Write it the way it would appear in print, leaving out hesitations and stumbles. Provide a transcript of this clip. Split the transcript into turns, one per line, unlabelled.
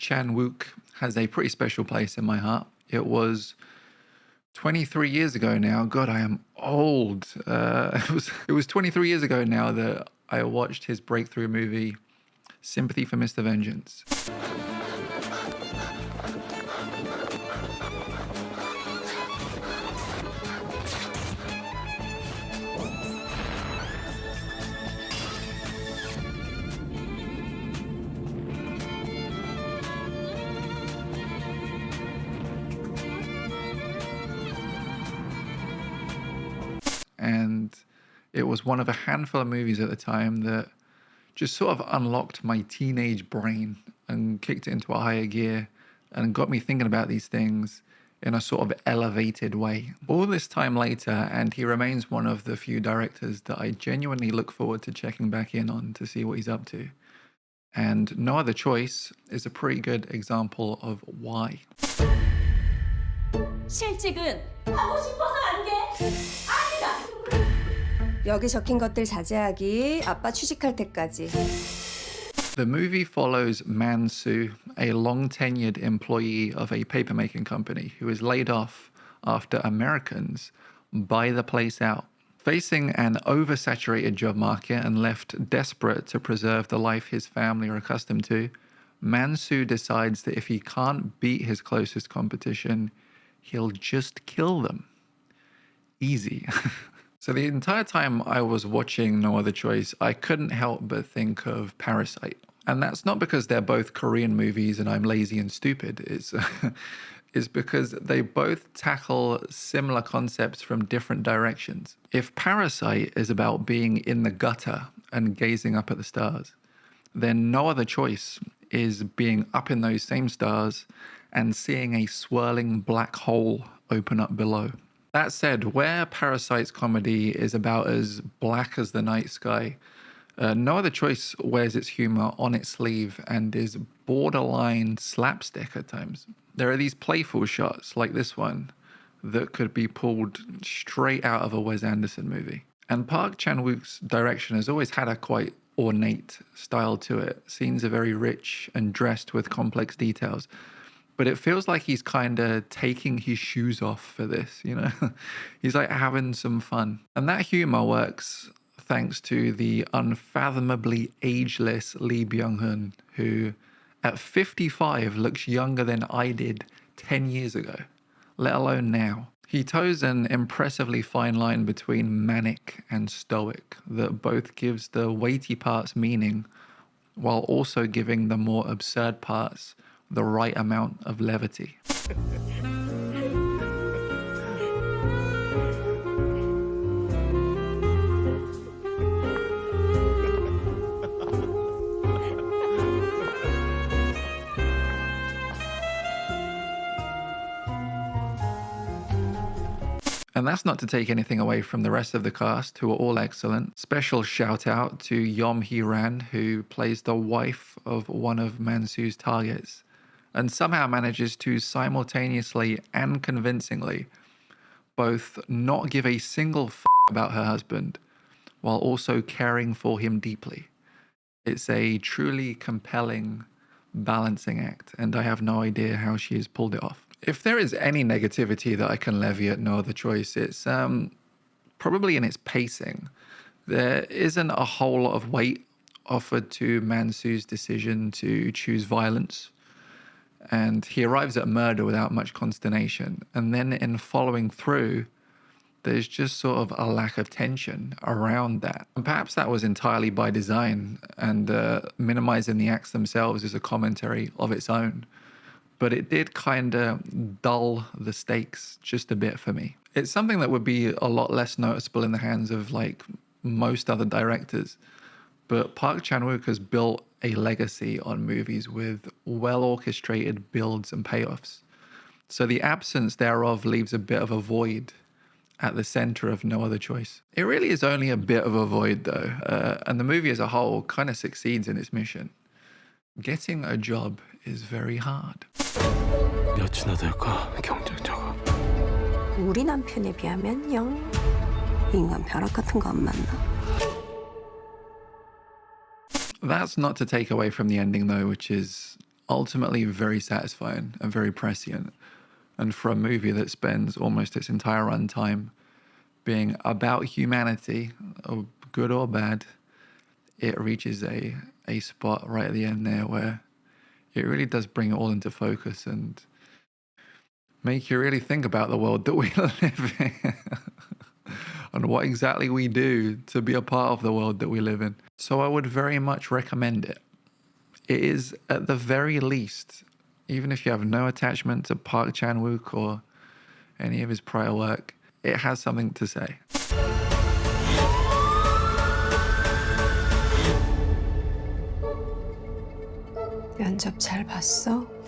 Chan-wook has a pretty special place in my heart. It was 23 years ago now. God, I am old. It was 23 years ago now that I watched his breakthrough movie, Sympathy for Mr. Vengeance. And it was one of a handful of movies at the time that just sort of unlocked my teenage brain and kicked it into a higher gear and got me thinking about these things in a sort of elevated way. All this time later, and he remains one of the few directors that I genuinely look forward to checking back in on to see what he's up to. And No Other Choice is a pretty good example of why.
실직은 하고 싶어서 안 돼. 아니다.
여기 적힌 것들 자제하기. 아빠 취직할 때까지.
The movie follows Man-soo, a long-tenured employee of a paper-making company who is laid off after Americans buy the place out. Facing an oversaturated job market and left desperate to preserve the life his family are accustomed to, Man-soo decides that if he can't beat his closest competition, he'll just kill them. Easy. So the entire time I was watching No Other Choice, I couldn't help but think of Parasite. And that's not because they're both Korean movies and I'm lazy and stupid. It's because they both tackle similar concepts from different directions. If Parasite is about being in the gutter and gazing up at the stars, then No Other Choice is being up in those same stars and seeing a swirling black hole open up below. That said, where Parasite's comedy is about as black as the night sky, No Other Choice wears its humor on its sleeve and is borderline slapstick at times. There are these playful shots like this one that could be pulled straight out of a Wes Anderson movie. And Park Chan-wook's direction has always had a quite ornate style to it. Scenes are very rich and dressed with complex details. But it feels like he's kind of taking his shoes off for this, you know? He's like having some fun. And that humor works thanks to the unfathomably ageless Lee Byung-hun, who at 55 looks younger than I did 10 years ago, let alone now. He toes an impressively fine line between manic and stoic that both gives the weighty parts meaning while also giving the more absurd parts the right amount of levity. And that's not to take anything away from the rest of the cast, who are all excellent. Special shout out to Yom Hee-ran, who plays the wife of one of Man-soo's targets, and somehow manages to simultaneously and convincingly both not give a single about her husband while also caring for him deeply. It's a truly compelling balancing act, and I have no idea how she has pulled it off. If there is any negativity that I can levy at No Other Choice, it's probably in its pacing. There isn't a whole lot of weight offered to Man-soo's decision to choose violence, and he arrives at murder without much consternation. And then in following through, there's just sort of a lack of tension around that. And perhaps that was entirely by design, and minimizing the acts themselves is a commentary of its own. But it did kind of dull the stakes just a bit for me. It's something that would be a lot less noticeable in the hands of like most other directors. But Park Chan-wook has built a legacy on movies with well-orchestrated builds and payoffs. So the absence thereof leaves a bit of a void at the center of No Other Choice. It really is only a bit of a void though, and the movie as a whole kind of succeeds in its mission. Getting a job is very hard.
몇이나 될까, 경쟁자가?
우리 남편에 비하면 영 인간 벼락 같은 거 안 만나.
That's not to take away from the ending though, which is ultimately very satisfying and very prescient. And for a movie that spends almost its entire runtime being about humanity, or good or bad, it reaches a spot right at the end there where it really does bring it all into focus and make you really think about the world that we live in and what exactly we do to be a part of the world that we live in. So I would very much recommend it. It is, at the very least, even if you have no attachment to Park Chan-wook or any of his prior work, it has something to say.
면접 잘 봤어?